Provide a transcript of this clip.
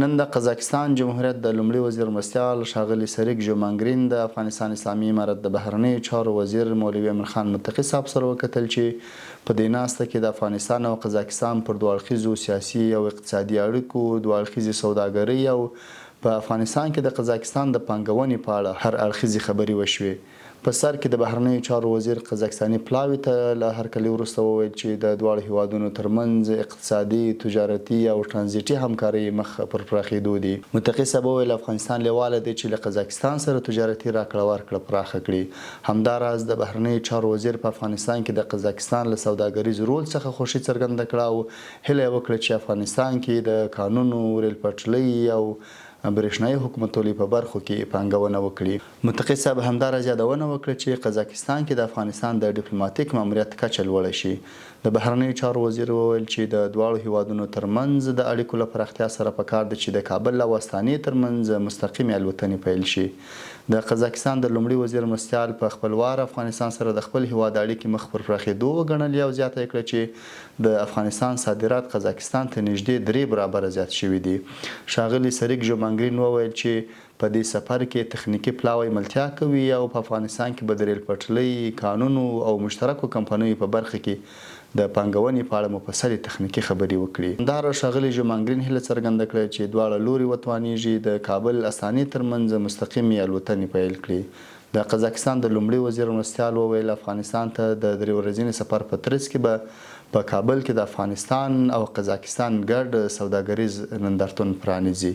نن د قزاقستان جمهوریت د لومړي وزیر مرستیال ښاغلي سریک ژومانګرین د افغانستان اسلامي امارت د بهرنیو چارو وزیر مولوي امیر خان متقي صاحب سره وکتل چې په دې ناسته کې د افغانستان او قزاقستان پر دوه اړخیزو سیاسي او اقتصادي اړیکو، دوه اړخیزې سوداګرۍ او په افغانستان کې د قزاقستان د پانګونې په اړه هر اړخیزې خبرې وشوې. په سر کې د بهرنیو چارو وزیر قزاقستاني پلاوي ته له هرکلي وروسته وویل چې د دواړو هیوادونو ترمنځ اقتصادي، تجارتي او ټرانزیټي همکارۍ مخ پر پراخېدو دي. متقي صاحب وویل افغانستان لیواله دی چې له قزاقستان سره تجارتي راکړه ورکړه پراخه کړي. همداراز د بهرنیو چارو وزیر په افغانستان کې د قزاقستان له سوداګریز رول څخه خوښي څرګنده کړه او هیله یې وکړه چې افغانستان کې د کانونو، ریل پټلۍ او برېښنایي حکومتولۍ په برخو کې پانګونه وکړي. متقي صاحب همداراز یادونه وکړه چې قزاقستان کې د افغانستان د ډیپلوماتیک ماموریت کچه لوړه شي. د بهرنیو چارو وزیر وویل چې د دواړو هیوادونو ترمنځ د اړیکو له پراختیا سره پکار ده چې د کابل او استانې ترمنځ مستقیمې الوتنې پیل شي. د قزاقستان د لومړي وزیر مرستیال په خپل وار افغانستان سره د خپل هیواد اړیکې مخ پر پراخېدو وګڼلې او زیاته یې کړه چې د افغانستان صادرات قزاقستان ته نږدې 3 برابره زیات شوي دي. ښاغلي سریک ژومانګرین وویل چې په دې سفر کې تخنیکي پلاوی ملتیا کوي او په افغانستان کې به د ریل پټلۍ، کانونو او مشترکو کمپنیو په برخه کې د پانګونې په اړه مفصلې تخنیکي خبرې وکړي. همداراز ښاغلي ژومانګرین هیله څرګنده کړه چې دواړه لوري وتوانیږي د کابل استانې ترمنځ مستقیمې الوتنې پیل کړي. د قزاقستان د لومړي وزیر مرستیال وویل افغانستان ته د 3 ورځني سفر په ترڅ کې به په کابل کې د افغانستان او قزاقستان ګډ سوداګریز نندارتون پرانیزي.